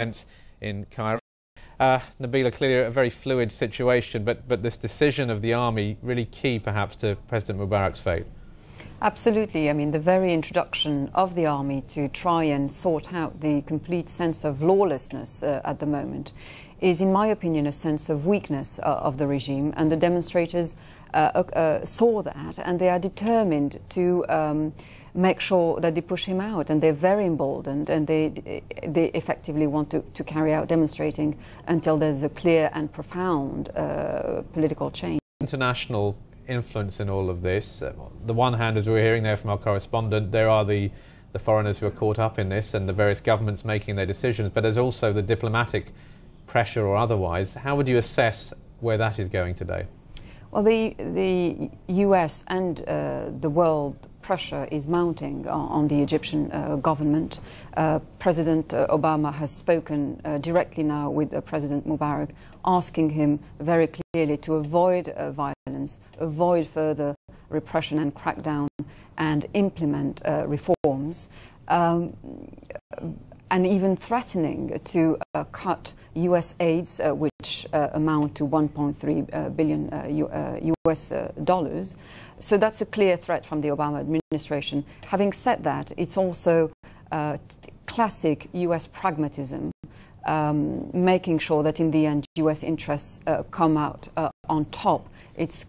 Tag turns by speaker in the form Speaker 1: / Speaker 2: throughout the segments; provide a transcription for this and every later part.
Speaker 1: events in Cairo. Nabila, clearly a very fluid situation, but this decision of the army really key perhaps to President Mubarak's fate.
Speaker 2: Absolutely. I mean, the very introduction of the army to try and sort out the complete sense of lawlessness at the moment is, in my opinion, a sense of weakness of the regime, and the demonstrators saw that, and they are determined to make sure that they push him out, and they're very emboldened, and they effectively want to carry out demonstrating until there's a clear and profound political change.
Speaker 1: International influence in all of this. The one hand, as we were hearing there from our correspondent, there are the foreigners who are caught up in this and the various governments making their decisions, but there's also the diplomatic pressure or otherwise. How would you assess where that is going today?
Speaker 2: Well, the US and the world pressure is mounting on the Egyptian government. President Obama has spoken directly now with President Mubarak, asking him very clearly to avoid violence, avoid further repression and crackdown, and implement reforms. And even threatening to cut US aids, which amount to 1.3 billion US dollars. So that's a clear threat from the Obama administration. Having said that, it's also classic US pragmatism, making sure that in the end US interests come out on top. It's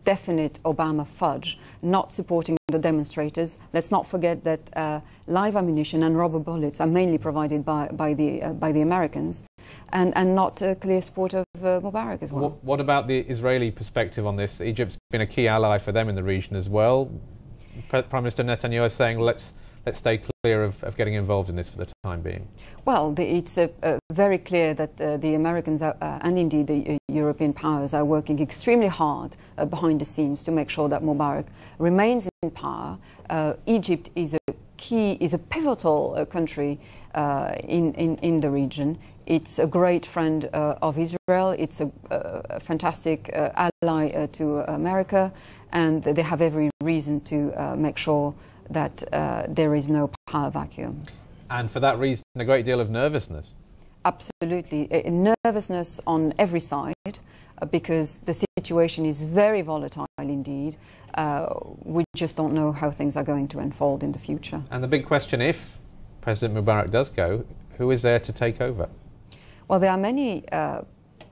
Speaker 2: definite Obama fudge, not supporting the demonstrators. Let's not forget that live ammunition and rubber bullets are mainly provided by the Americans, and not a clear support of Mubarak as well.
Speaker 1: What about the Israeli perspective on this? Egypt's been a key ally for them in the region as well. Prime Minister Netanyahu is saying, let's stay clear of getting involved in this for the time being.
Speaker 2: Well, it's very clear that the Americans and indeed the European powers are working extremely hard behind the scenes to make sure that Mubarak remains in power. Egypt is a pivotal country in the region. It's a great friend of Israel. It's a fantastic ally to America, and they have every reason to make sure that there is no power vacuum.
Speaker 1: And for that reason, a great deal of nervousness.
Speaker 2: Absolutely. Nervousness on every side, because the situation is very volatile indeed. We just don't know how things are going to unfold in the future.
Speaker 1: And the big question, if President Mubarak does go, who is there to take over?
Speaker 2: Well, there are many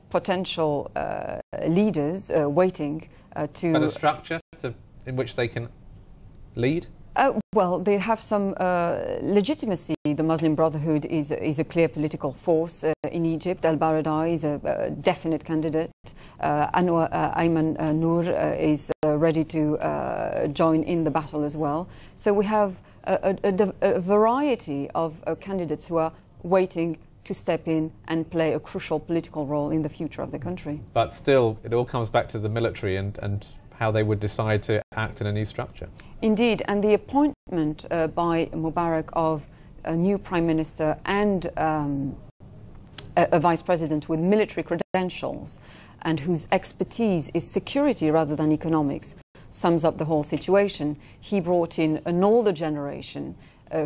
Speaker 2: potential leaders waiting to...
Speaker 1: But a structure in which they can lead?
Speaker 2: Well, they have some legitimacy. The Muslim Brotherhood is a clear political force in Egypt. Al-Baradei is a definite candidate. Ayman Noor is ready to join in the battle as well. So we have a variety of candidates who are waiting to step in and play a crucial political role in the future of the country.
Speaker 1: But still, it all comes back to the military and how they would decide to act in a new structure.
Speaker 2: Indeed, and the appointment by Mubarak of a new Prime Minister and a Vice President with military credentials and whose expertise is security rather than economics sums up the whole situation. He brought in an older generation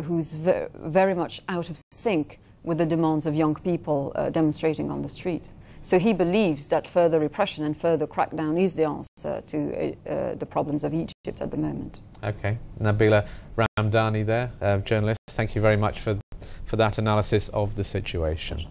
Speaker 2: who's very much out of sync with the demands of young people demonstrating on the street. So he believes that further repression and further crackdown is the answer to the problems of Egypt at the moment.
Speaker 1: Okay. Nabila Ramdani there, journalist. Thank you very much for that analysis of the situation.